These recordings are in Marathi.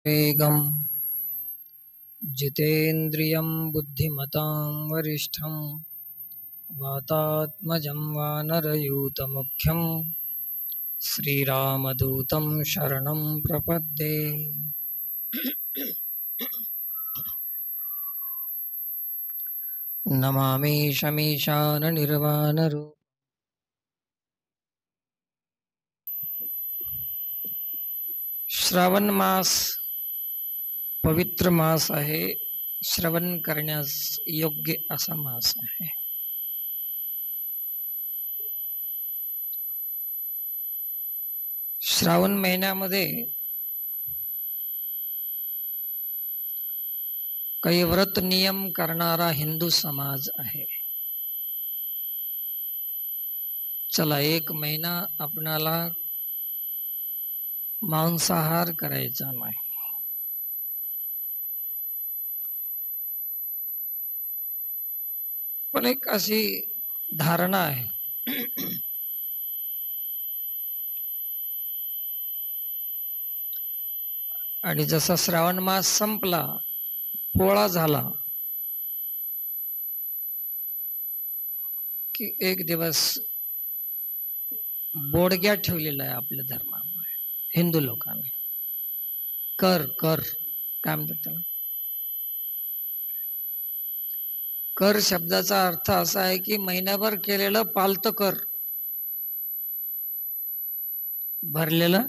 वेगं जितेन्द्रियं बुद्धिमतां वरिष्ठं वातात्मजं वानरयूथमुख्यं श्रीरामदूतं शरणं प्रपद्ये। नमामि शमीशाननिर्वाणरूपं श्रावण मास पवित्र मास आहे. श्रवण करण्यास योग्य असा मास आहे. श्रावण महिन्यामध्ये काही व्रत नियम करणारा हिंदू समाज आहे. चला, एक महिना आपणाला मांसाहार करायचा नाही. पण एक अशी धारणा आहे आणि जसा श्रावण मास संपला, पोळा झाला की एक दिवस बोडग्या ठेवलेला आहे आपल्या धर्मामध्ये हिंदू लोकांनी. कर कर काय म्हणतात त्याला? कर शब्दाचा अर्थ असा आहे की महिनाभर केलेलं पालतं कर, भरलेलं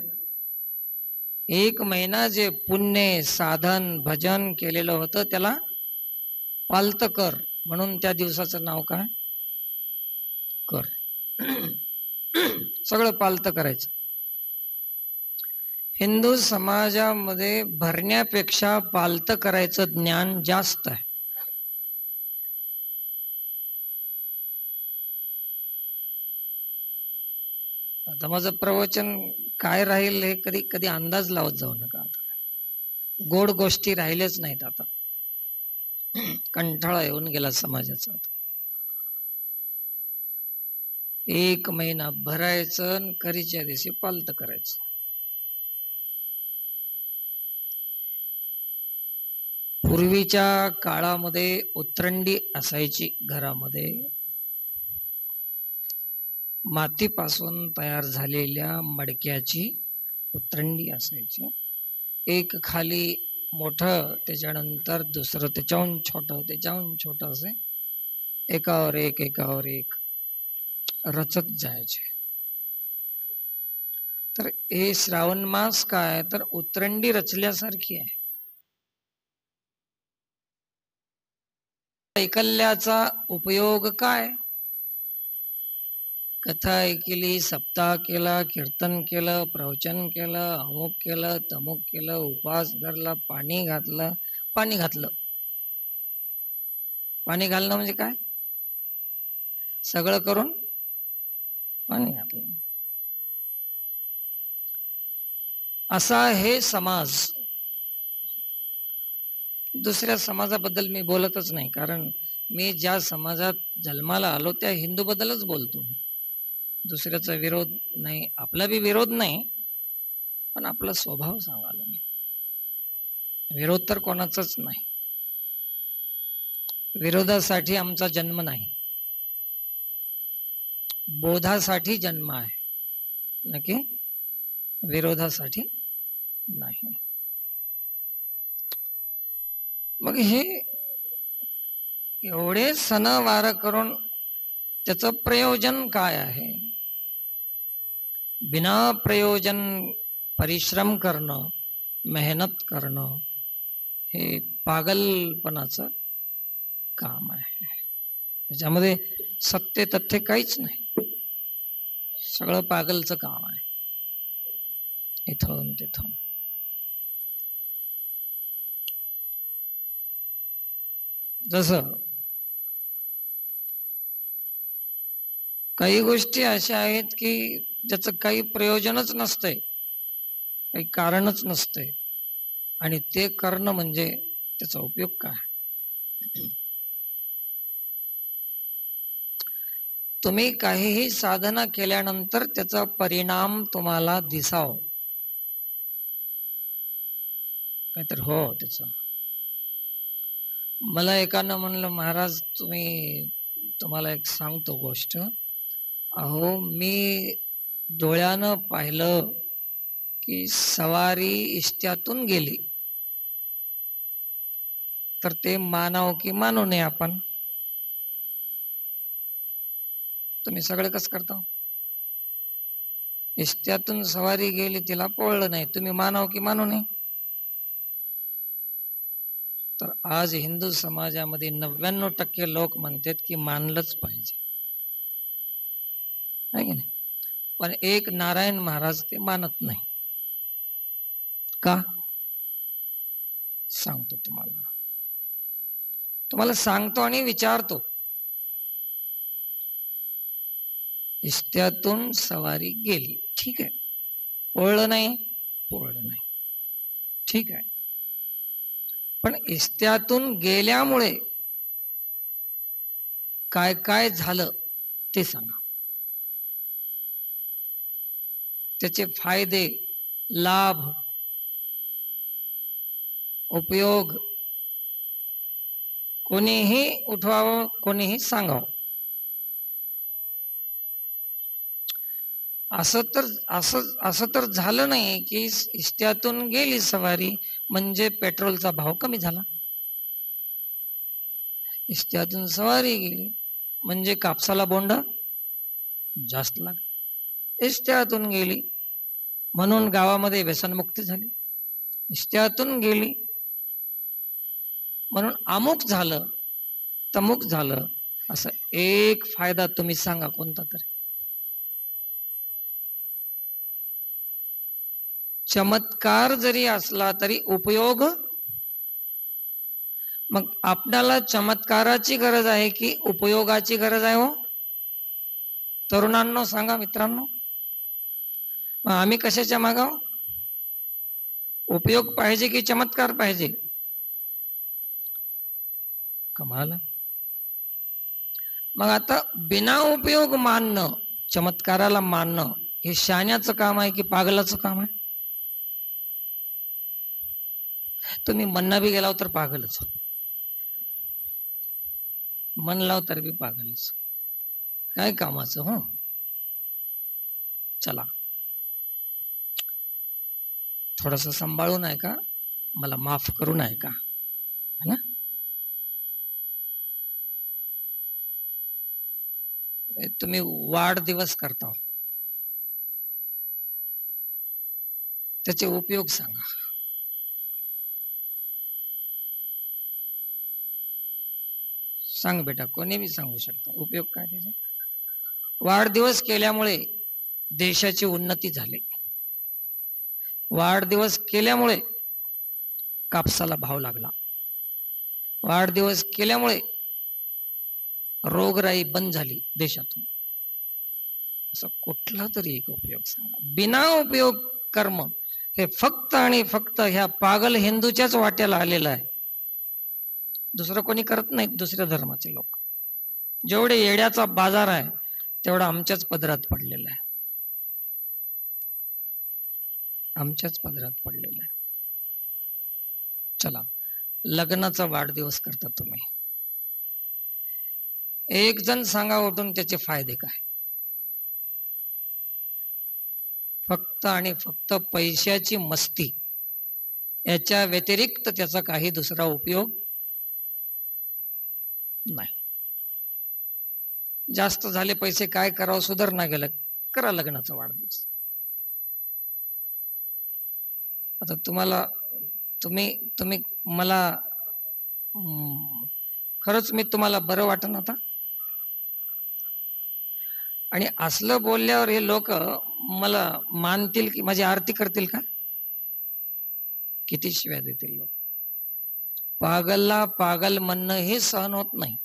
एक महिना जे पुण्य साधन भजन केलेलं होतं त्याला पालतं कर, म्हणून त्या दिवसाचं नाव काय? कर. सगळं पालतं करायचं. हिंदू समाजामध्ये भरण्यापेक्षा पालतं करायचं ज्ञान जास्त आहे. आता माझं प्रवचन काय राहील हे कधी कधी अंदाज लावत जाऊ नका. आता गोड गोष्टी राहिलेच नाहीत. आता कंटाळा येऊन गेला समाजाचा. एक महिना भरायचं, करीच्या दिवशी पालतं करायचं. पूर्वीच्या काळामध्ये उतरंडी असायची घरामध्ये. मातीपासून तयार झालेल्या मडक्याची उतरंडी असायची. एक खाली मोठं, त्याच्यानंतर दुसरं त्याच्याहून छोटं, त्याच्याहून छोटं, असे एकावर एक एकावर एक रचत जायचे. तर हे श्रावण मास काय तर उतरंडी रचल्यासारखी आहे. ऐकल्याचा उपयोग काय? कथा ऐकली, सप्ताह केला, कीर्तन केलं, प्रवचन केलं, अमुक केलं, तमुक केलं, उपवास धरला, पाणी घातलं. पाणी घातलं पाणी घालणं म्हणजे काय? सगळं करून पाणी घातलं. असा हे समाज. दुसऱ्या समाजाबद्दल मी बोलतच नाही, कारण मी ज्या समाजात जन्माला आलो त्या हिंदू बद्दलच बोलतो मी. दुसऱ्याचा विरोध नाही, आपला बी विरोध नाही, पण आपला स्वभाव सांगालो मी. विरोध तर कोणाचाच नाही. विरोधासाठी आमचा जन्म नाही, बोधासाठी जन्म आहे, नक्की विरोधासाठी नाही. मग हे एवढे सणवार करून त्याचं प्रयोजन काय आहे? बिना प्रयोजन परिश्रम करणं, मेहनत करणं हे पागलपणाचं काम आहे. त्याच्यामध्ये सत्य तथ्य काहीच नाही, सगळं पागलचं काम आहे. इथून तिथून जसं काही गोष्टी अशा आहेत की ज्याचं काही प्रयोजनच नसतंय, काही कारणच नसतंय, आणि ते करणं म्हणजे त्याचा उपयोग काय? तुम्ही काहीही साधना केल्यानंतर त्याचा परिणाम तुम्हाला दिसाव, काहीतरी हो त्याचं. मला एकानं म्हणलं, महाराज तुम्हाला एक सांगतो गोष्ट. अहो मी डोळ्यानं पाहिलं की सवारी इष्ट्यातून गेली, तर ते मानाव की मानू नये आपण? तुम्ही सगळं कसं करता? इष्ट्यातून सवारी गेली, तिला पोळलं नाही, तुम्ही मानाव की मानू नये? तर आज हिंदू समाजामध्ये 99% लोक म्हणतात की मानलंच पाहिजे, आहे की नाही? पण एक नारायण महाराज ते मानत नाही. का? सांगतो तुम्हाला सांगतो आणि विचारतो. इष्ट्यातून सवारी गेली, ठीक आहे. पोळलं नाही, ठीक आहे. पण इष्ट्यातून गेल्यामुळे काय काय झालं ते सांगा. त्याचे फायदे, लाभ, उपयोग कोणीही उठवावं, कोणीही सांगावं. असं तर झालं नाही की इष्ट्यातून गेली सवारी म्हणजे पेट्रोलचा भाव कमी झाला. इष्ट्यातून सवारी गेली म्हणजे कापसाला बोंड जास्त लागले. इष्ट्यातून गेली म्हणून गावामध्ये व्यसनमुक्ती झाली. इष्ट्यातून गेली म्हणून अमुक झालं, तमुक झालं. असं एक फायदा तुम्ही सांगा कोणता तरी. चमत्कार जरी असला तरी उपयोग. मग आपल्याला चमत्काराची गरज आहे की उपयोगाची गरज आहे? हो तरुणांनो सांगा, मित्रांनो. मग आम्ही कशाच्या मागाव? उपयोग पाहिजे की चमत्कार पाहिजे? कमाल. मग आता बिना उपयोग मानणं, चमत्काराला मानणं, हे शहाण्याचं काम आहे की पागलाचं काम आहे? तुम्ही म्हणणं बी गेलाव तर पागलच, मन लाव तर बी पागलच. काय कामाचं? हो चला थोडस सांभाळून ऐका, मला माफ करून ऐका, है ना? तुम्ही वाढदिवस करता, त्याचे उपयोग सांगा. सांग बेटा, कोणी बी सांगू शकता. उपयोग काय त्याचे? वाढदिवस केल्यामुळे देशाची उन्नती झाली. वाढदिवस केल्यामुळे कापसाला भाव लागला. वाढदिवस केल्यामुळे रोगराई बंद झाली देशातून. असं कुठला तरी एक उपयोग सांगा. बिना उपयोग कर्म हे फक्त आणि फक्त ह्या पागल हिंदूच्याच वाट्याला आलेलं आहे. दुसरं कोणी करत नाहीत. दुसऱ्या धर्माचे लोक जेवढे येड्याचा बाजार आहे तेवढा आमच्याच पदरात पडलेला आहे, आमच्याच पदरात पडलेला आहे. चला, लग्नाचा वाढदिवस करता तुम्ही. एक जण सांगा उठून त्याचे फायदे काय? फक्त आणि फक्त पैशाची मस्ती, याच्या व्यतिरिक्त त्याचा काही दुसरा उपयोग नाही. जास्त झाले पैसे, काय करावं, सुधारणा गेलं, करा लग्नाचा वाढदिवस. आता तुम्ही मला खरंच मी तुम्हाला बरं वाटन आता. आणि असलं बोलल्यावर हे लोक मला मानतील की माझी आरती करतील का? किती शिव्या देतील लोक. पागलला पागल म्हणणं हे सहन होत नाही.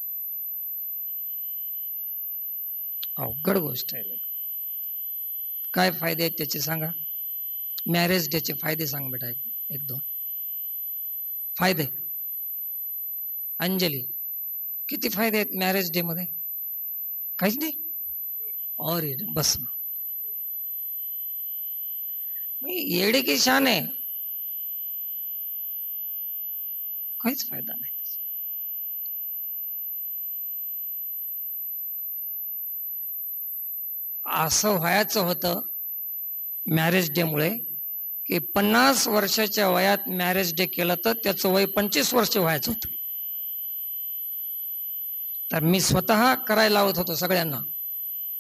अवघड गोष्ट आहे. काय फायदे आहेत त्याचे सांगा. मॅरेज डेचे फायदे सांग बेटा, एक दोन फायदे. अंजली, किती फायदे आहेत मॅरेज डे मध्ये? काहीच नाही. और बस येडे की शान आहे. काहीच फायदा नाही. असं व्हायचं होतं मॅरेज डे मुळे की 50 वर्षाच्या वयात मॅरेज डे केलं तर त्याचं वय 25 वर्ष व्हायचं होतं. तर मी स्वतः करायला लावत होतो सगळ्यांना,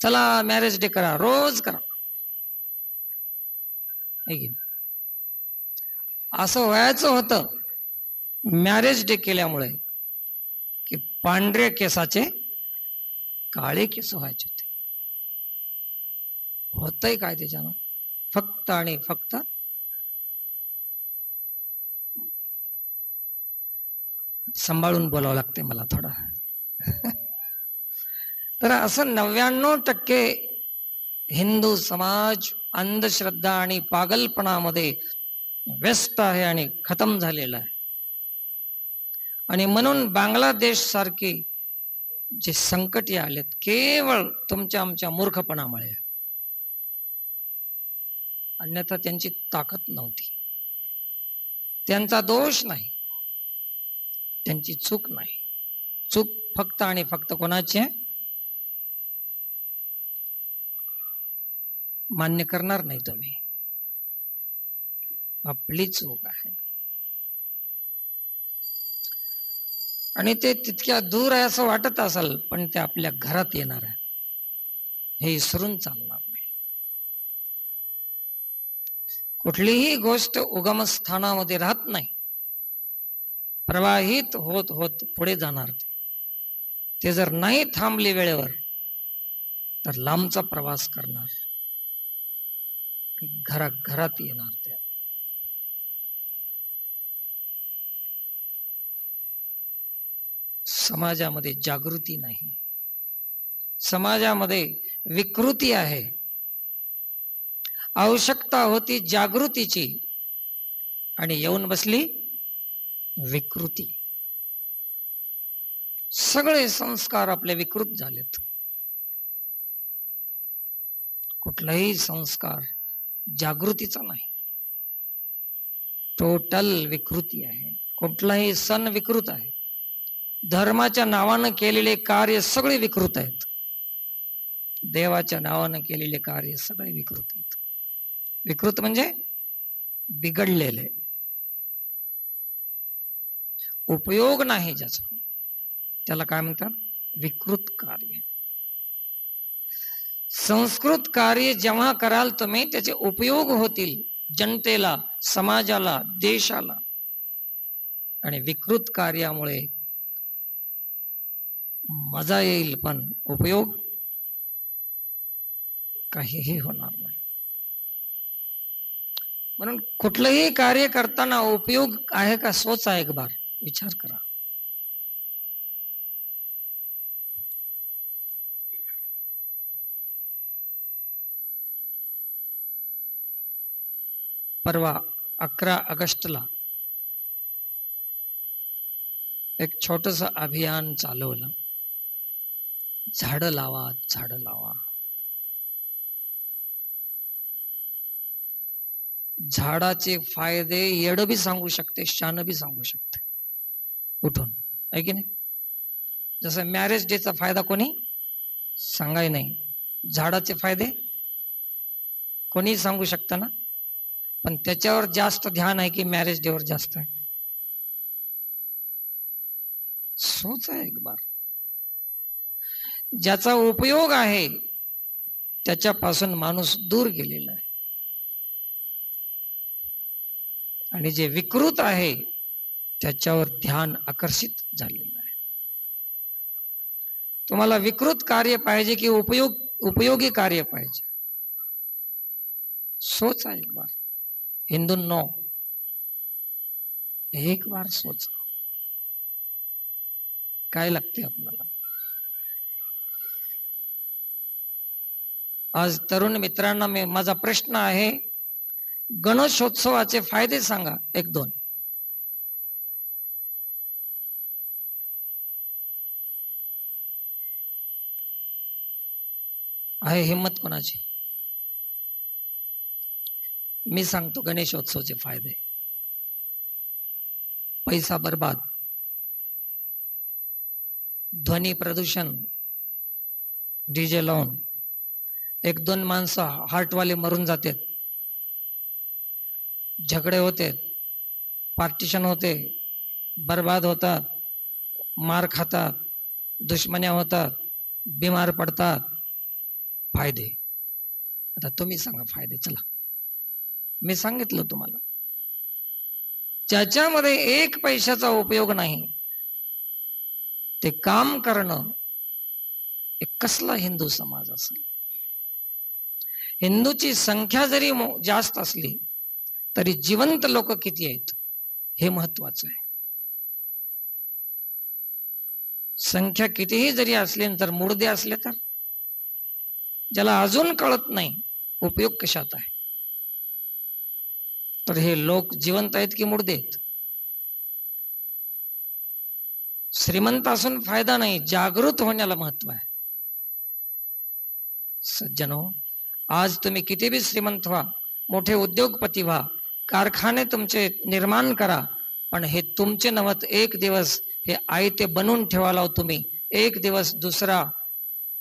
चला मॅरेज डे करा, रोज करा. असं व्हायचं होतं मॅरेज डे केल्यामुळे की पांढऱ्या केसाचे काळे केस व्हायचे होते. होतंय काय त्याच्यानं? फक्त आणि फक्त सांभाळून बोलावं लागते मला थोडं. तर असं 99% हिंदू समाज अंधश्रद्धा आणि पागलपणामध्ये व्यस्त आहे आणि खतम झालेला आहे. आणि म्हणून बांगलादेश सारखे जे संकट आलेत केवळ तुमच्या आमच्या मूर्खपणामुळे, अन्यथा त्यांची ताकद नव्हती. त्यांचा दोष नाही, त्यांची चूक नाही. चूक फक्त आणि फक्त कोणाची? मान्य करणार नाही तुम्ही, आपली चूक आहे. आणि ते तितक्या दूर आहे असं वाटत असेल, पण ते आपल्या घरात येणार आहे, हे विसरून चालणार नाही. कुठलीही गोष्ट उगमस्थानामध्ये राहत नाही, प्रवाहित होत होत पुढे जाणार. ते जर नाही थांबले वेळेवर तर लांबचा प्रवास करणार, घरात येणार. त्या समाजामध्ये जागृती नाही, समाजामध्ये विकृती आहे. आवश्यकता होती जागृतीची आणि येऊन बसली विकृती. सगळे संस्कार आपले विकृत झालेत. कुठलाही संस्कार जागृतीचा नाही, टोटल विकृती आहे. कुठलाही सण विकृत आहे, धर्माच्या नावानं केलेले कार्य सगळे विकृत आहेत, देवाच्या नावानं केलेले कार्य सगळे विकृत आहेत. विकृत म्हणजे बिघडलेले, उपयोग नाही ज्याचा, त्याला काय म्हणतात? विकृत कार्य. संस्कृत कार्य जेव्हा कराल तुम्ही त्याचे उपयोग होतील जनतेला, समाजाला, देशाला. आणि विकृत कार्यामुळे मजा येईल पण उपयोग काहीही होणार नाही. म्हणून कुठलंही कार्य करताना उपयोग आहे का सोचा, एक बार विचार करा. परवा 11 ऑगस्टला एक छोटस अभियान चालवलं, झाडं लावा, झाडं लावा. झाडाचे फायदे येड बी सांगू शकते, शान बी सांगू शकते उठून, आहे की नाही? जसं मॅरेज डेचा फायदा कोणी सांगाय नाही, झाडाचे फायदे कोणी सांगू शकतं ना. पण त्याच्यावर जास्त ध्यान आहे की मॅरेज डेवर जास्त आहे? सोचा एक बार. ज्याचा उपयोग आहे त्याच्यापासून माणूस दूर गेलेला आहे, आणि जे विकृत आहे त्याच्यावर ध्यान आकर्षित झालेलं आहे. तुम्हाला विकृत कार्य पाहिजे की उपयोगी कार्य पाहिजे? सोचा एक बार. हिंदूंनो, एक बार सोचा, काय लागते आपल्याला? आज तरुण मित्रांना माझा प्रश्न आहे, गणेशोत्सवाचे फायदे सांगा, 1-2. आहे हिम्मत कोणाची? मी सांगतो गणेशोत्सवाचे फायदे. पैसा बर्बाद, ध्वनी प्रदूषण, डीजे लावून 1-2 माणसं हार्टवाले मरून जातात, झगडे होते, पार्टिशन होते, बर्बाद होतात, मार खातात, दुश्मन्या होतात, बिमार पडतात. फायदे, आता तुम्ही सांगा फायदे. चला, मी सांगितलं तुम्हाला, ज्याच्यामध्ये 1 पैशाचा उपयोग नाही ते काम करणं, एक कसला हिंदू समाज असेल? हिंदूची संख्या जरी जास्त असली तरी जिवंत लोक किती आहेत हे महत्वाचं आहे. संख्या कितीही जरी असली तर मुर्दे असले तर, ज्याला अजून कळत नाही उपयोग कशात आहे, तर हे लोक जिवंत आहेत की मुर्दे आहेत? श्रीमंत असून फायदा नाही, जागृत होण्याला महत्व आहे. सज्जनो, आज तुम्ही किती बी श्रीमंत व्हा, मोठे उद्योगपती व्हा, कारखाने तुमचे निर्माण करा, पण हे तुमचे नवत. एक दिवस हे आयते बनवून ठेवाला तुम्ही, एक दिवस दुसरा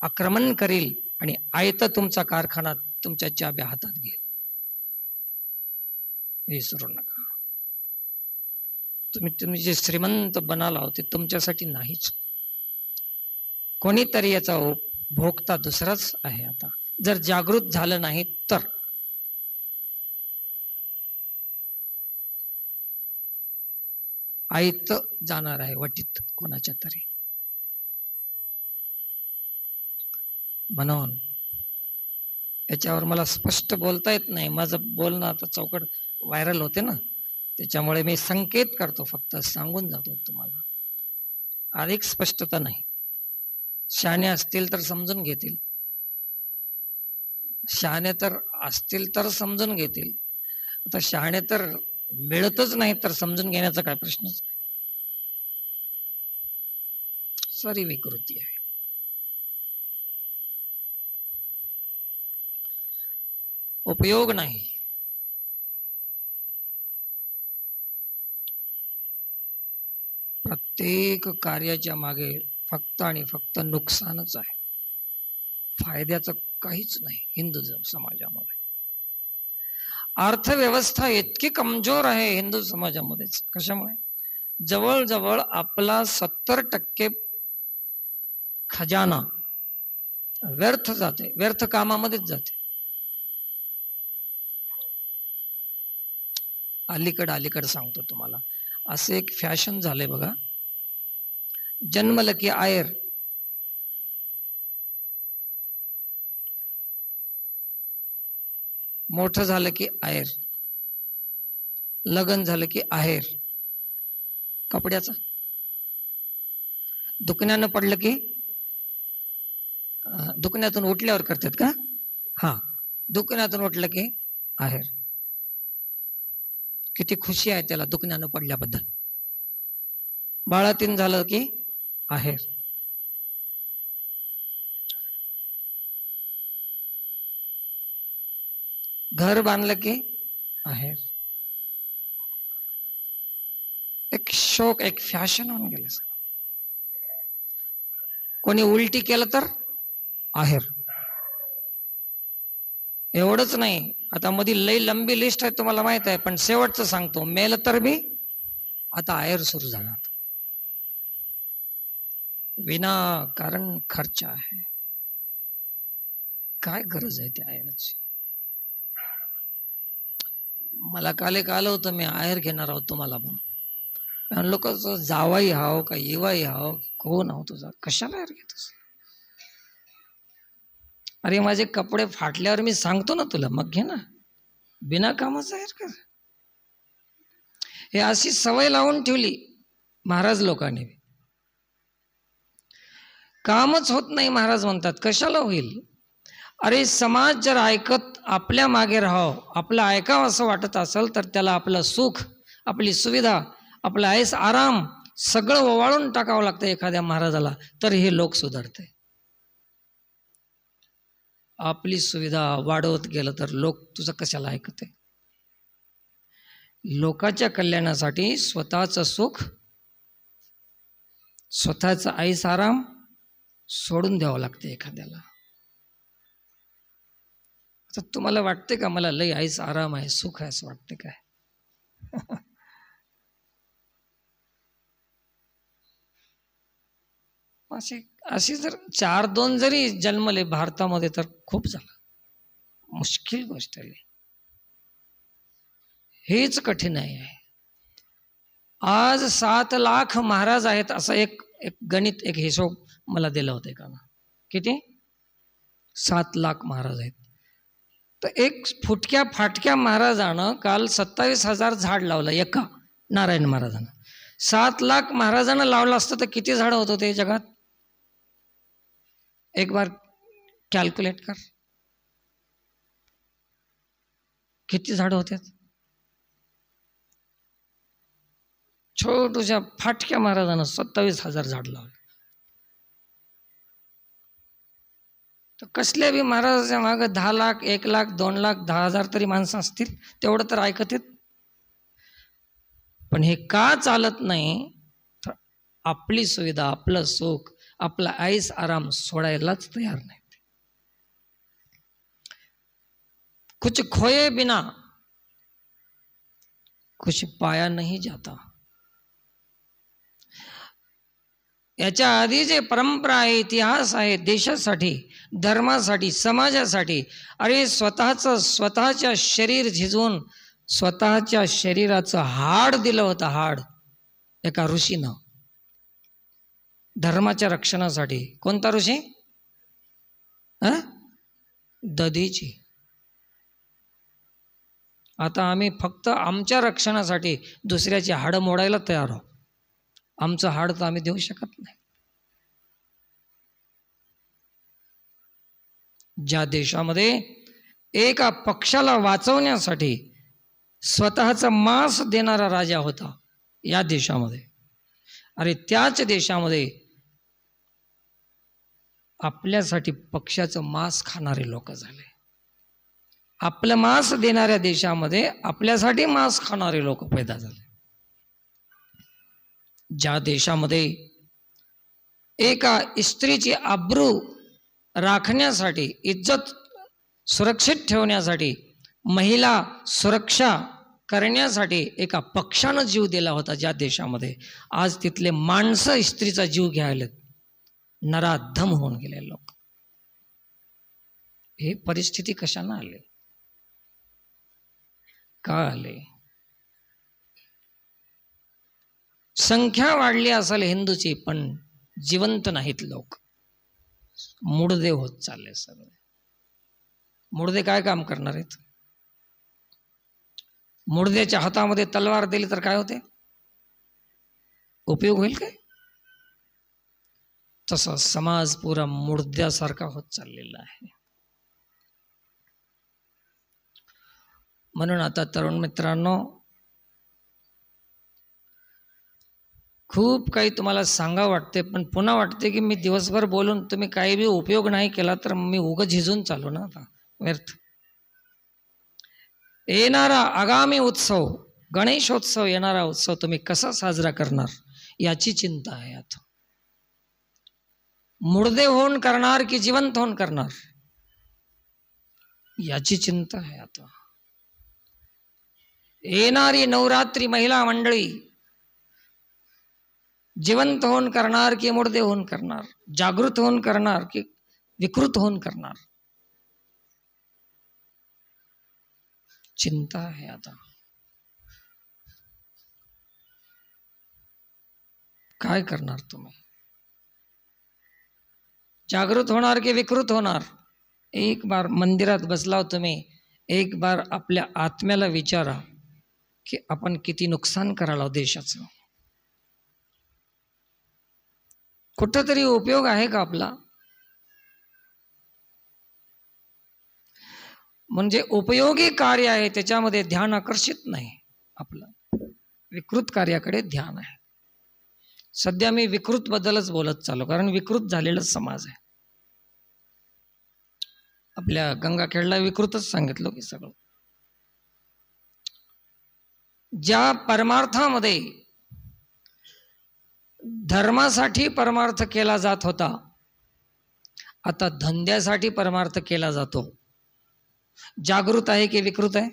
आक्रमण करील आणि आयत तुमचा कारखाना तुमच्या चाब्या हातात घेईल. हे विसरू नका. तुम्ही जे श्रीमंत बनाला होते तुमच्यासाठी नाहीच, कोणीतरी याचा भोगता दुसराच आहे. आता जर जागृत झालं नाही तर आयत जाणार आहे वाटीत कोणाच्या तरी. म्हणून याच्यावर मला स्पष्ट बोलता येत नाही, माझं बोलणं आता चौकट व्हायरल होते ना, त्याच्यामुळे मी संकेत करतो, फक्त सांगून जातो तुम्हाला, अधिक स्पष्टता नाही. शहाणे असतील तर समजून घेतील, शहाणे तर असतील तर समजून घेतील. आता शहाणे तर मिळतच नाही तर समजून घेण्याचा काय प्रश्नच नाही. सारी विकृती आहे. उपयोग नाही. प्रत्येक कार्याच्या मागे फक्त आणि फक्त नुकसानच आहे, फायद्याचं काहीच नाही. हिंदू समाजामध्ये अर्थव्यवस्था इतकी कमजोर आहे हिंदू समाजामध्येच. कशामुळे? जवळजवळ आपला 70% खजाना व्यर्थ जाते, व्यर्थ कामामध्येच जाते. अलीकडे सांगतो तुम्हाला, असे एक फॅशन झाले बघा, जन्मलं की आयर, मोठं झालं की आयर, लग्न झालं की आहेर. कपड्याचं दुखण्यानं पडलं की, दुखण्यातून उठल्यावर करतात का? हा, दुखण्यातून उठलं की आहेर. किती खुशी आहे त्याला दुखण्यानं पडल्याबद्दल. बाळातीन झालं की आहेर. घर बांधलं की आहेर. एक शौक, एक फॅशन होऊन गेलं. कोणी उलटी केलं तर आहेर. एवढंच नाही, आता मध्ये लई लंबी लिस्ट आहे तुम्हाला माहित आहे, पण शेवटचं सांगतो, मेल तर बी आता आहेर सुरू झाला. विनाकारण खर्च आहे. काय गरज आहे त्या आहेराची? मला काल आलं होतं, मी आहेर घेणार आहोत तुम्हाला म्हणून. लोक जावाई हाव का येवाई हाव, कोण आहो तुझा, कशाला आहेर घेतोस? अरे माझे कपडे फाटल्यावर मी सांगतो ना तुला, मग घे ना, बिना कामाचं आहेर कर. हे अशी सवय लावून ठेवली महाराज लोकांनी. कामच होत नाही, महाराज म्हणतात कशाला होईल? अरे समाज जर ऐकत आपल्या मागे राहावं, आपलं ऐकावं असं वाटत असेल तर त्याला आपलं सुख, आपली सुविधा, आपला ऐस आराम सगळं ओवाळून टाकावं लागतं एखाद्या महाराजाला, तर हे लोक सुधारते. आपली सुविधा वाढवत गेलं तर लोक तुझं कशाला ऐकते? लोकांच्या कल्याणासाठी स्वतःचं सुख, स्वतःचा ऐस आराम सोडून द्यावं लागते एखाद्याला. तर तुम्हाला वाटते का मला लय ऐस आराम आहे, सुख आहे असं वाटते काय? अशी जर 4-2 जरी जन्मले भारतामध्ये तर खूप झालं. मुश्किल गोष्ट आहे, हेच कठीण आहे. आज 7 लाख महाराज आहेत असं एक गणित, एक हिशोब मला दिला होता का ना. किती? 7 लाख महाराज आहेत. तर एक फुटक्या फाटक्या महाराजानं काल 27,000 झाड लावलं एका नारायण महाराजानं. 7 लाख महाराजांना लावलं असतं तर किती झाडं होत होते जगात? एक बार कॅल्क्युलेट कर, किती झाडं होते? छोटूशा फाटक्या महाराजानं 27,000 झाड लावले. तर कसल्या बी महाराजाच्या मागं 10 लाख, 1 लाख, 2 लाख, 10,000 तरी माणसं असतील, तेवढं तर ऐकत आहेत. पण हे का चालत नाही? तर आपली सुविधा, आपलं सुख, आपला ऐस आराम सोडायलाच तयार नाही. कुछ खोये बिना कुछ पाया नहीं जाता. याच्या आधी जे परंपरा आहे, इतिहास आहे, देशासाठी, धर्मासाठी, समाजासाठी, अरे स्वतःच्या शरीर झिजवून स्वतःच्या शरीराचं हाड दिलं होतं, हाड एका ऋषीनं धर्माच्या रक्षणासाठी. कोणता ऋषी? दधीची. आता आम्ही फक्त आमच्या रक्षणासाठी दुसऱ्याची हाडं मोडायला तयार आहोत. आमचं हाड तर आम्ही देऊ शकत नाही. ज्या देशामध्ये एका पक्षाला वाचवण्यासाठी स्वतःचा मांस देणारा राजा होता, या देशामध्ये, अरे त्याच देशामध्ये आपल्यासाठी पक्षाचं मांस खाणारे लोक झाले. आपलं मांस देणाऱ्या देशामध्ये आपल्यासाठी मांस खाणारे लोक पैदा झाले. ज्या देशामध्ये एका स्त्रीची आबरू राखण्यासाठी, इज्जत सुरक्षित ठेवण्यासाठी, महिला सुरक्षा करण्यासाठी एका पक्षानं जीव दिला होता, ज्या देशामध्ये आज तिथले माणसं स्त्रीचा जीव घ्यायला नराधम होऊन गेले लोक. हे परिस्थिती कशानं आली? का आले? संख्या वाढली असेल हिंदूची, पण जिवंत नाहीत लोक, मुडदे होत चालले सगळे. मुडदे काय काम करणार आहेत? मुडद्याच्या हातामध्ये तलवार दिली तर काय होते? उपयोग होईल काय? तसा समाज पुरा मुडद्यासारखा होत चाललेला आहे. म्हणून आता तरुण मित्रांनो, खूप काही तुम्हाला सांगा वाटते, पण पुन्हा वाटते की मी दिवसभर बोलून तुम्ही काही बी उपयोग नाही केला तर मी उगाच झिजून चालू ना, आता व्यर्थ. येणारा आगामी उत्सव, गणेशोत्सव, येणारा उत्सव तुम्ही कसा साजरा करणार याची चिंता आहे आता. मुडदे होऊन करणार की जिवंत होऊन करणार याची चिंता आहे आता. येणारी नवरात्री महिला मंडळी जिवंत होऊन करणार की मुडदे होऊन करणार, जागृत होऊन करणार की विकृत होऊन करणार, चिंता आहे आता. काय करणार तुम्ही? जागृत होणार की विकृत होणार? एक बार मंदिरात बसलाव तुम्ही, एक बार आपल्या आत्म्याला विचारा की आपण किती नुकसान करायला देशाचं. कुठंतरी उपयोग आहे का आपला? म्हणजे उपयोगी कार्य आहे त्याच्यामध्ये ध्यान आकर्षित नाही आपलं, विकृत कार्याकडे ध्यान आहे. सध्या मी विकृत बद्दलच बोलत चालू, कारण विकृत झालेलाच समाज आहे. आपल्या गंगाखेडला विकृतच सांगितलं की सगळं. ज्या परमार्थामध्ये धर्मासाठी परमार्थ केला जात होता, आता धंद्यासाठी परमार्थ केला जातो. जागृत आहे की विकृत आहे?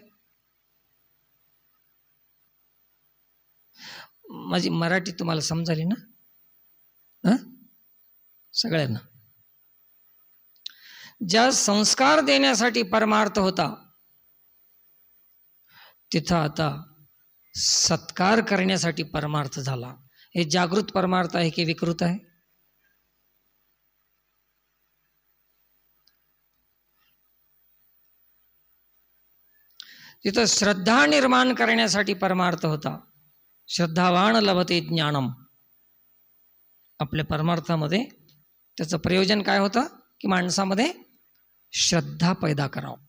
माझी मराठी तुम्हाला समजाली ना? सगळ्यांना. ज्या संस्कार देण्यासाठी परमार्थ होता, तिथं आता सत्कार करण्यासाठी परमार्थ झाला. हे जागृत परमार्थ आहे की विकृत आहे? तिथं श्रद्धा निर्माण करण्यासाठी परमार्थ होता. श्रद्धावान लभते ज्ञानम. आपल्या परमार्थामध्ये त्याचं प्रयोजन काय होतं की माणसामध्ये श्रद्धा पैदा करावं.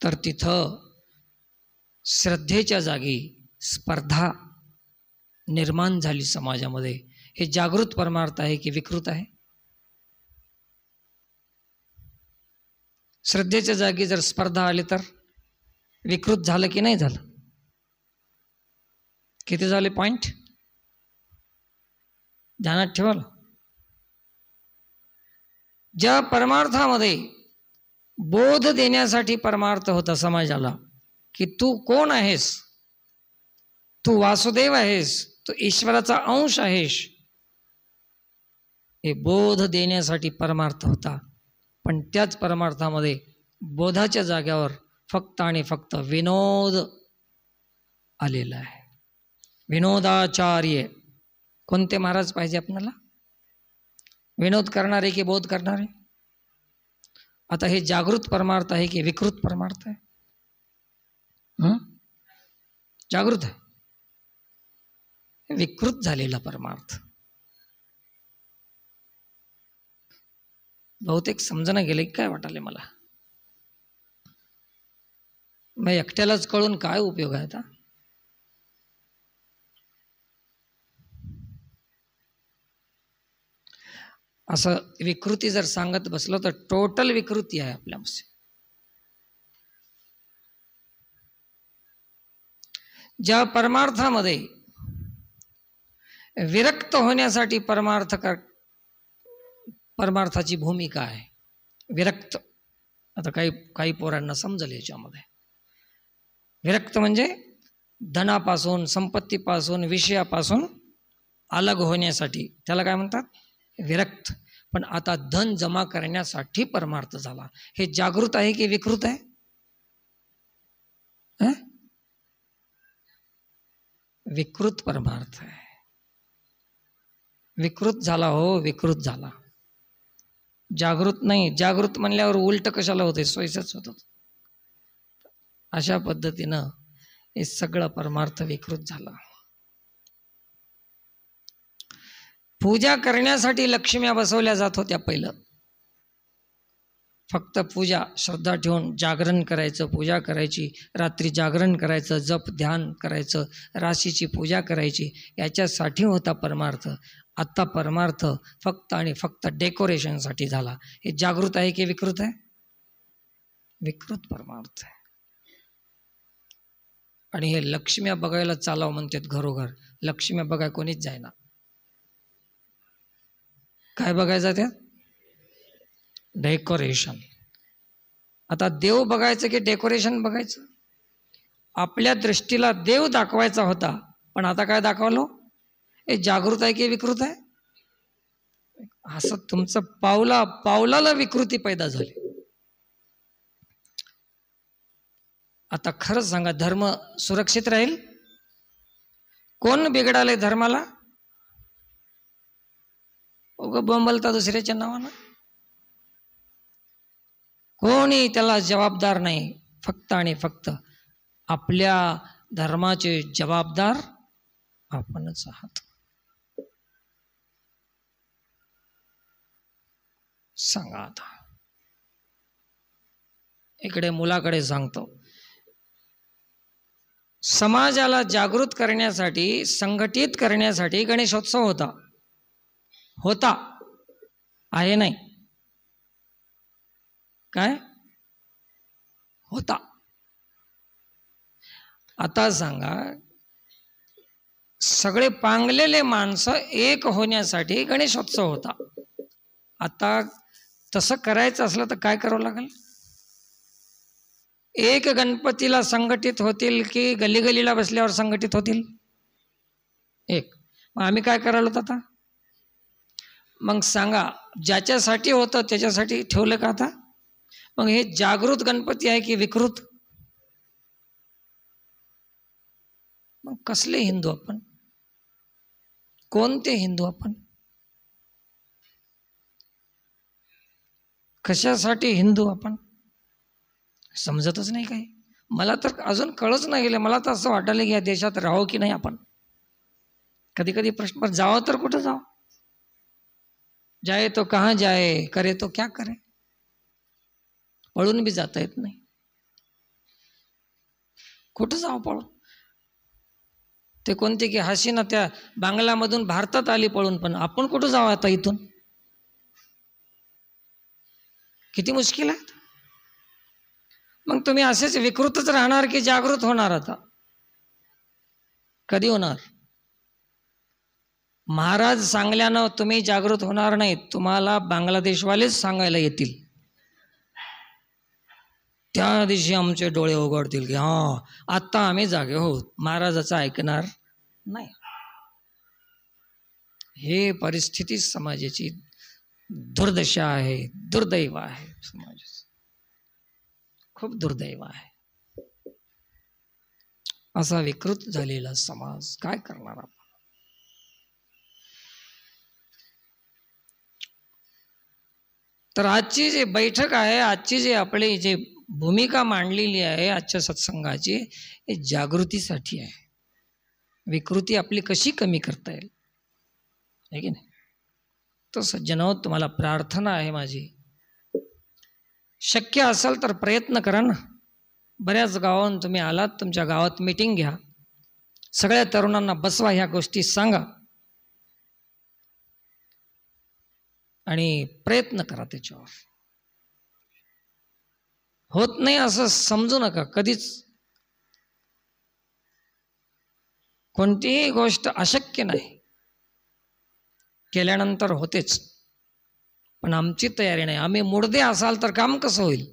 तर तिथं श्रद्धेच्या जागी स्पर्धा निर्माण झाली समाजामध्ये. हे जागृत परमार्थ आहे की विकृत आहे? श्रद्धेच्या जागी जर स्पर्धा आली तर विकृत झालं की नाही झालं? किती झाले पॉइंट ध्यानात ठेवाल. ज्या परमार्थामध्ये बोध देण्यासाठी परमार्थ होता समाजाला की तू कोण आहेस, तू वासुदेव आहेस, तू ईश्वराचा अंश आहेस, हे बोध देण्यासाठी परमार्थ होता. पण त्याच परमार्थामध्ये बोधाच्या जाग्यावर फक्त आणि फक्त विनोद आलेला आहे. विनोदाचार्य. कोणते महाराज पाहिजे आपल्याला? विनोद करणारे की बोध करणारे? आता हे जागृत परमार्थ आहे की विकृत परमार्थ आहे? जागृत आहे. विकृत झालेला परमार्थ. बहुतेक समजणं गेले काय वाटाले मला. मग एकट्यालाच कळून काय उपयोग आहे आता? असं विकृती जर सांगत बसलो तर टोटल विकृती आहे आपल्यामध्ये. ज्या परमार्थामध्ये विरक्त होण्यासाठी परमार्थाची भूमिका आहे. विरक्त. आता काही पोरांना समजलं याच्यामध्ये. विरक्त म्हणजे धनापासून, संपत्तीपासून, विषयापासून अलग होण्यासाठी त्याला काय म्हणतात? विरक्त. पण आता धन जमा करण्यासाठी परमार्थ झाला. हे जागृत आहे की विकृत आहे? विकृत परमार्थ आहे. विकृत झाला हो, विकृत झाला. जागृत नाही. जागृत म्हणल्यावर उलट कशाला होते? सोयीचंच होत. अशा पद्धतीनं हे सगळं परमार्थ विकृत झाला. पूजा करण्यासाठी लक्ष्म्या बसवल्या जात होत्या पहिलं. फक्त पूजा, श्रद्धा ठेवून जागरण करायचं, पूजा करायची, रात्री जागरण करायचं, जप ध्यान करायचं, राशीची पूजा करायची, याच्यासाठी होता परमार्थ. आत्ता परमार्थ फक्त आणि फक्त डेकोरेशनसाठी झाला. हे जागृत आहे की विकृत आहे? विकृत परमार्थ आहे. आणि हे लक्ष्म्या बघायला चालाव म्हणतात घरोघर. लक्ष्म्या बघाय कोणीच जायना. काय बघायचं त्यात? डेकोरेशन. आता देव बघायचं की डेकोरेशन बघायचं? आपल्या दृष्टीला देव दाखवायचा होता, पण आता काय दाखवलो? हे जागृत आहे की विकृत आहे? असं तुमचं पावलाला विकृती पैदा झाली. आता खरंच सांगा, धर्म सुरक्षित राहील? कोण बिघडाले धर्माला? उगा बोंबलता दुसऱ्याच्या नावानं. कोणी त्याला जबाबदार नाही. फक्त आणि फक्त आपल्या धर्माचे जबाबदार आपणच आहात. सांगा आता. इकडे मुलाकडे सांगतो. समाजाला जागृत करण्यासाठी, संघटित करण्यासाठी गणेशोत्सव होता. आहे नाही? काय होता? आता सांगा, सगळे पांगलेले माणसं एक होण्यासाठी गणेशोत्सव होता. आता तसं करायचं असलं तर काय करावं लागेल? एक गणपतीला संघटित होतील की गली गलीला बसल्यावर संघटित होतील? एक. मग आम्ही काय करायला होतं आता? मग सांगा, ज्याच्यासाठी होतं त्याच्यासाठी ठेवलं का आता? मग हे जागृत गणपती आहे की विकृत? मग कसले हिंदू आपण? कोणते हिंदू आपण? कशासाठी हिंदू आपण? समजतच नाही काही. मला तर अजून कळच नाही गेलं. मला तर असं वाटायला की या देशात राहावं की नाही आपण. कधी कधी प्रश्न, पण जावं तर कुठं जावं? जाए तो कहाँ जाए, करे तो क्या करे. पळून बी जाता येत नाही. कुठं जावं पळून? ते कोणते की हसीना त्या बांगलामधून भारतात आली पळून, पण आपण कुठं जावं आता इथून? किती मुश्किल आहे. मग तुम्ही असेच विकृतच राहणार की जागृत होणार? आता कधी होणार? महाराज सांगल्यानं तुम्ही जागृत होणार नाही, तुम्हाला बांगलादेशवालेच सांगायला येतील. त्या दिवशी आमचे डोळे उघडतील की हां, आत्ता आम्ही जागे आहोत. महाराजाचं ऐकणार नाही. हे परिस्थिती समाजाची दुर्दशा आहे, दुर्दैव आहे. समाजाचं खूप दुर्दैव आहे. असा विकृत झालेला समाज काय करणार आपण? तर आजची जी बैठक आहे, आजची जी आपली जी भूमिका मांडलेली आहे आजच्या सत्संगाची, हे जागृतीसाठी आहे. विकृती आपली कशी कमी करता येईल, आहे की नाही? तर सज्जनो, तुम्हाला प्रार्थना आहे माझी, शक्य असेल तर प्रयत्न करा ना. बऱ्याच गावांहून तुम्ही आलात, तुमच्या गावात मीटिंग घ्या, सगळ्या तरुणांना बसवा, ह्या गोष्टी सांगा आणि प्रयत्न करा त्याच्यावर. होत नाही असं समजू नका कधीच. कोणतीही गोष्ट अशक्य नाही, केल्यानंतर होतेच. पण आमची तयारी नाही. आम्ही मुडदे असाल तर काम कसं होईल?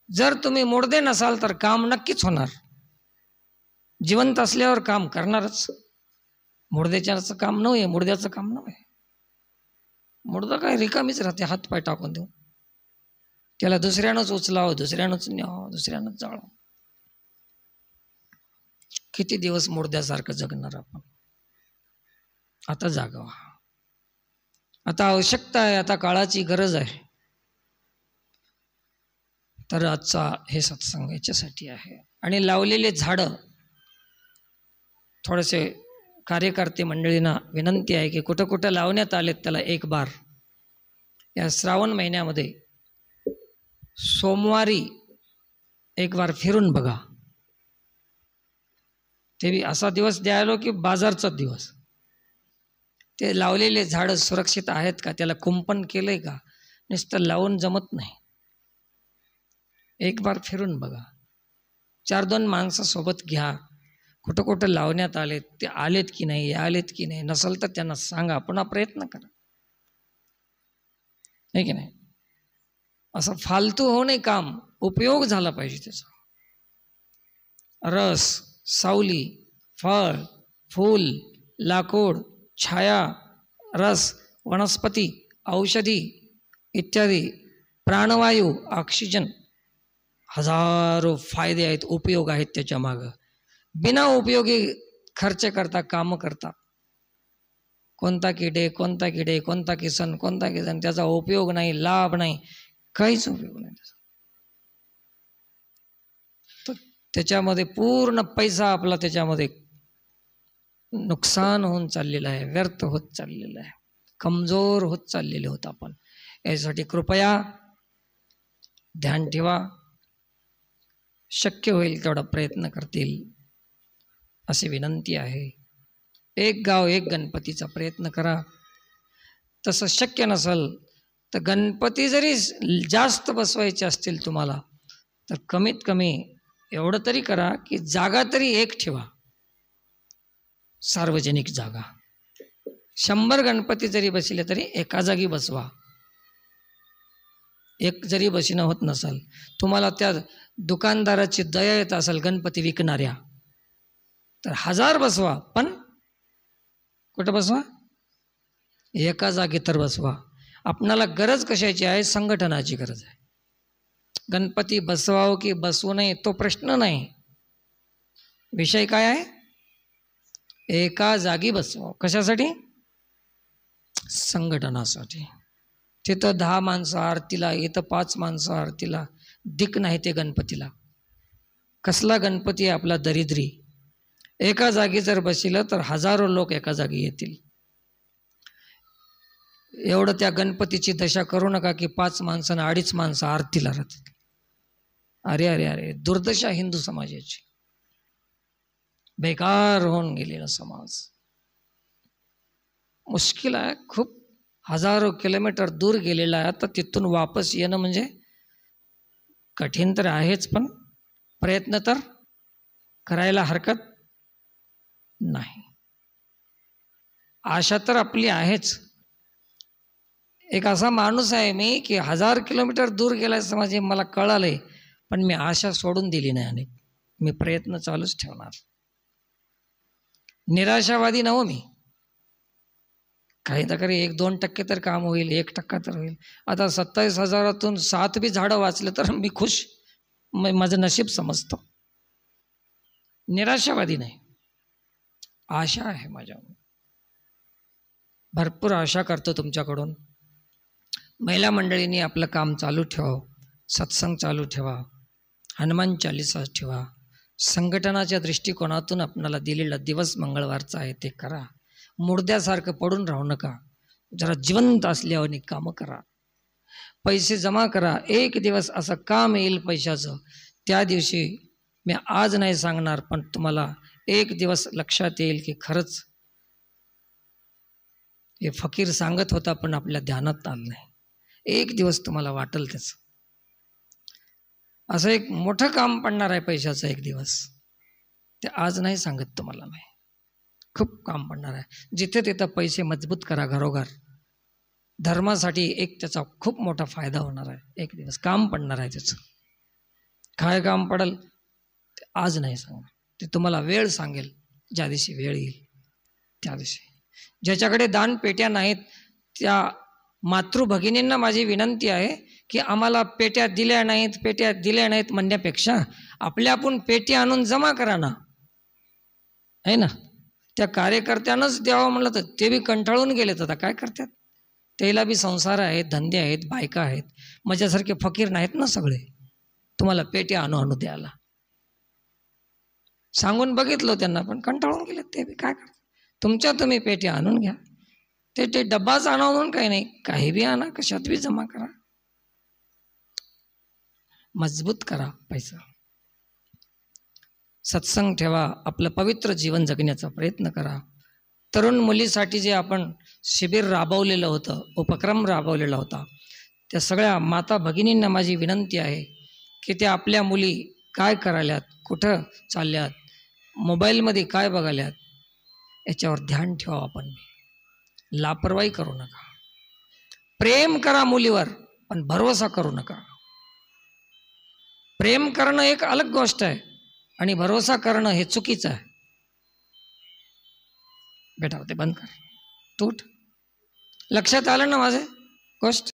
जर तुम्ही मुडदे नसाल तर काम नक्कीच होणार. जिवंत असल्यावर काम करणारच. मुडद्याचं काम नव्हे, मुडद्याचं काम नव्हे. मुडदा काय रिकामीच राहते, हात पाय टाकून देऊ. त्याला दुसऱ्यानंच उचलावं, दुसऱ्यानंच न्यावं, दुसऱ्यानंच जाळावं. किती दिवस मुडद्यासारखं जगणार आपण? आता जागावा. आता आवश्यकता आहे, आता काळाची गरज आहे. तर आजचा हे सत्संग याच्यासाठी आहे. आणि लावलेले झाडं, थोडेसे कार्यकर्ते मंडळींना विनंती आहे की कुठं कुठं लावण्यात आलेत त्याला एक बार या श्रावण महिन्यामध्ये सोमवारी एक बार फिरून बघा. ते बी असा दिवस द्यायलो की बाजारचा दिवस. ते लावलेले झाडं सुरक्षित आहेत का? त्याला कुंपण केलंय का? नुसतं लावून जमत नाही. एक बार फिरून बघा. 4-2 माणसं सोबत घ्या. कुठं कुठं लावण्यात आलेत, ते आलेत की नाही, आलेत की नाही. नसेल तर त्यांना सांगा, पुन्हा प्रयत्न करा, आहे की नाही? असं फालतू होऊ नये काम, उपयोग झाला पाहिजे त्याचा. रस, सावली, फळ, फूल, लाकूड, छाया, रस, वनस्पती, औषधी इत्यादी, प्राणवायू, ऑक्सिजन, हजारो फायदे आहेत, उपयोग आहेत त्याच्या मागं. बिना उपयोगी खर्च करता, कामं करता. कोणता किडे, कोणता किडे, कोणता किसन, कोणता किसन, त्याचा उपयोग नाही, लाभ नाही, काहीच उपयोग नाही त्याचा. तर त्याच्यामध्ये पूर्ण पैसा आपला त्याच्यामध्ये नुकसान होऊन चाललेलं आहे, व्यर्थ होत चाललेलं आहे, कमजोर होत चाललेले होत आपण. यासाठी कृपया ध्यान ठेवा. शक्य होईल तेवढा प्रयत्न करतील अशी विनंती आहे. एक गाव एक गणपतीचा प्रयत्न करा. तसं शक्य नसेल तर गणपती जरी जास्त बसवायचे असतील तुम्हाला, तर कमीत कमी एवढं तरी करा की जागा तरी एक ठेवा, सार्वजनिक जागा. 100 गणपती जरी बसले तरी एका जागी बसवा. एक जरी बसणं होत नसाल, तुम्हाला त्या दुकानदाराची दया येत असेल गणपती विकणाऱ्या, तर 1000 बसवा, पण कुठं बसवा? एका जागी तर बसवा. आपणाला गरज कशाची आहे? संघटनाची गरज आहे. गणपती बसवावं की बसवू नये तो प्रश्न नाही. विषय काय आहे? एका जागी बसवावं. कशासाठी? संघटनासाठी. तिथं 10 माणसं आरतीला, इथं 5 माणसं आरतीला, दिक नाही ते गणपतीला. कसला गणपती आहे आपला दरिद्री? एका जागी जर बसिलं तर हजारो लोक एका जागी येतील. एवढं त्या गणपतीची दशा करू नका की 5 माणसं 2.5 माणसं आरतीला राहतील. अरे अरे अरे, दुर्दशा हिंदू समाजाची. बेकार होऊन गेलेला समाज. मुश्किल आहे खूप. हजारो किलोमीटर दूर गेलेला आहे, तर तिथून वापस येणं म्हणजे कठीण तर आहेच, पण प्रयत्न तर करायला हरकत नाही. आशा तर आपली आहेच. एक असा माणूस आहे मी की 1000 किलोमीटर दूर गेलाय समाज, हे मला कळालंय, पण मी आशा सोडून दिली नाही. आणि मी प्रयत्न चालूच ठेवणार. निराशावादी नव्हो मी. काही ना काही 1-2% तर काम होईल, 1% तर होईल. आता 27,000तून 7 बी झाडं वाचले तर मी खुश, माझं नशीब समजतो. निराशावादी नाही, आशा आहे माझ्यावर. भरपूर आशा करतो तुमच्याकडून. महिला मंडळींनी आपलं काम चालू ठेवा, सत्संग चालू ठेवा, हनुमान चालीसा ठेवा. संघटनाच्या दृष्टिकोनातून आपणाला दिलेला दिवस मंगळवारचा आहे ते करा. मुर्द्यासारखं पडून राहू नका. जरा जिवंत असल्यावर कामं करा. पैसे जमा करा. एक दिवस असं काम येईल पैशाचं, त्या दिवशी मी आज नाही सांगणार, पण तुम्हाला एक दिवस लक्षात येईल की खरंच हे फकीर सांगत होता पण आपल्या ध्यानात आलं नाही. एक दिवस तुम्हाला वाटेल त्याचं. असं एक मोठं काम पडणार आहे पैशाचं एक दिवस. ते आज नाही सांगत तुम्हाला मी. खूप काम पडणार आहे. जिथे तिथं पैसे मजबूत करा घरोघर. धर्मासाठी एक त्याचा खूप मोठा फायदा होणार आहे. एक दिवस काम पडणार आहे त्याचं. काय काम पडेल ते आज नाही सांगणार. ते तुम्हाला वेळ सांगेल. ज्या दिवशी वेळ येईल त्या दिवशी. ज्याच्याकडे दान पेट्या नाहीत त्या मातृभगिनींना माझी विनंती आहे की आम्हाला पेट्या दिल्या नाहीत म्हणण्यापेक्षा आपल्या आपण पेटी आणून जमा करा ना, आहे ना. त्या कार्यकर्त्यांनाच द्यावं म्हणलं तर ते बी कंटाळून गेलेत. आता काय करतात? त्याला बी संसार आहेत, धंदे आहेत, बायका आहेत. माझ्यासारखे फकीर नाहीत ना सगळे तुम्हाला पेट्या आणू द्यायला. सांगून बघितलं त्यांना, पण कंटाळून गेलेत. ते बी काय करतात? तुमच्या तुम्ही पेट्या आणून घ्या. ते डब्बाच आणा म्हणून काही नाही, काही बी आणा, कशात बी जमा करा. मजबूत करा पैसा. सत्संग ठेवा. आपलं पवित्र जीवन जगण्याचा प्रयत्न करा. तरुण मुलीसाठी जे आपण शिबिर राबवलेलं होतं, उपक्रम राबवलेला होता, त्या सगळ्या माता भगिनींना माझी विनंती आहे की त्या आपल्या मुली काय करायल्यात, कुठं चालल्यात, मोबाईलमध्ये काय बघाल्यात, याच्यावर ध्यान ठेवा. आपण लापरवाही करू नका. प्रेम करा मुलीवर, पण भरोसा करू नका. प्रेम करणं एक अलग गोष्ट आहे आणि भरोसा करणं हे चुकीचं आहे. बेटा ते बंद कर, तूट. लक्षात आलं ना माझे गोष्ट?